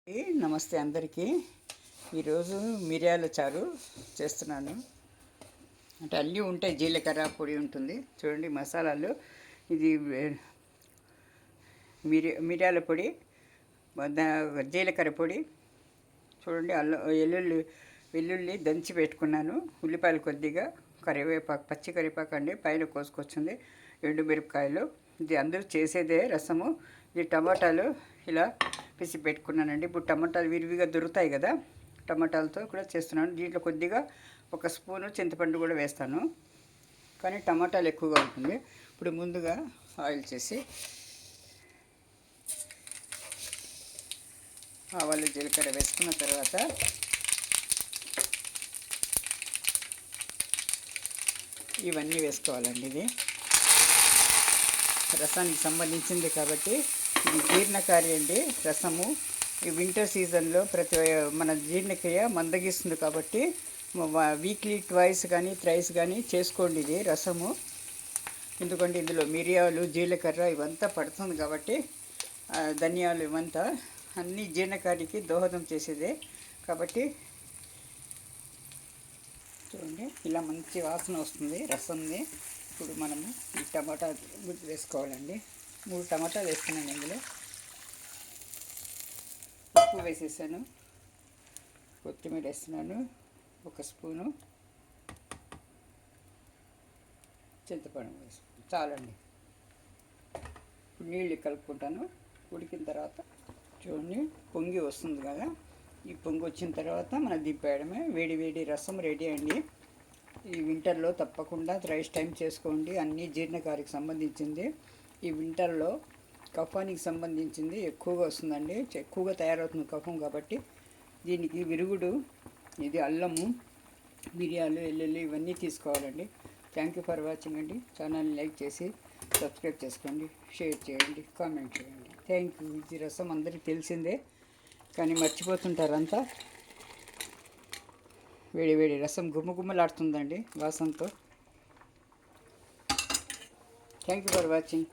నమస్తే అందరికీ. ఈరోజు మిరియాల చారు చేస్తున్నాను. అంటే అన్నీ ఉంటాయి, జీలకర్ర పొడి ఉంటుంది చూడండి, మసాలాలు. ఇది మిరియాల పొడి, జీలకర్ర పొడి చూడండి, వెల్లుల్లి దంచి పెట్టుకున్నాను, ఉల్లిపాయలు కొద్దిగా, కరివేపాకు, పచ్చి కరివేపాకు అండి, పైన కోసుకొచ్చింది, ఎండుమిరపకాయలు. ఇది అందరూ చేసేదే రసము. ఇది టమాటాలు ఇలా పిసి పెట్టుకున్నానండి. ఇప్పుడు టమాటాలు విరివిగా దొరుకుతాయి కదా, టమాటాలతో కూడా చేస్తున్నాను. దీంట్లో కొద్దిగా ఒక స్పూను చింతపండు కూడా వేస్తాను, కానీ టమాటాలు ఎక్కువగా ఉంటుంది. ఇప్పుడు ముందుగా ఆయిల్ చేసి ఆవాలు జీలకర్ర వేసుకున్న తర్వాత ఇవన్నీ వేసుకోవాలండి. ఇది రసానికి సంబంధించింది కాబట్టి ఇది జీర్ణకారి అండి. రసము ఈ వింటర్ సీజన్లో మన జీర్ణక్రియ మందగిస్తుంది కాబట్టి వీక్లీ ట్వైస్ కానీ థ్రైస్ కానీ చేసుకోండి ఇది రసము. ఎందుకంటే ఇందులో మిరియాలు, జీలకర్ర ఇవంతా పడుతుంది కాబట్టి, ధనియాలు ఇవంతా అన్నీ జీర్ణకారికి దోహదం చేసేదే కాబట్టి చూడండి, ఇలా మంచి వాసన వస్తుంది రసంది. ఇప్పుడు మనము ఈ టమాటా గుజ్జు వేసుకోవాలండి. 3 టమాటాలు వేస్తున్నాను. ఇందులో ఉప్పు వేసేసాను, కొత్తిమీర వేస్తున్నాను, 1 స్పూను చింతపండు వేసుకుంటాను, చాలండి. ఇప్పుడు నీళ్ళు కలుపుకుంటాను. ఉడికిన తర్వాత చూడండి, పొంగి వస్తుంది కదా, ఈ పొంగి వచ్చిన తర్వాత మనం దింపేయడమే. వేడి వేడి రసం రెడీ అండి. ఈ వింటర్లో తప్పకుండా రైస్ టైం చేసుకోండి. అన్నీ జీర్ణకారికి సంబంధించింది. ఈ వింటర్లో కఫానికి సంబంధించింది ఎక్కువగా వస్తుందండి, ఎక్కువగా తయారవుతుంది కఫం కాబట్టి దీనికి విరుగుడు ఇది అల్లము, మిరియాలు, వెల్లుల్లి ఇవన్నీ తీసుకోవాలండి. థ్యాంక్ యూ ఫర్ వాచింగ్ అండి. ఛానల్ని లైక్ చేసి సబ్స్క్రైబ్ చేసుకోండి, షేర్ చేయండి, కామెంట్ చేయండి. Thank you. ఇది రసం అందరికీ తెలిసిందే కానీ మర్చిపోతుంటారు అంతా. వేడి వేడి రసం గుమ్మగుమ్మలాడుతుందండి వాసనతో. Thank you for watching.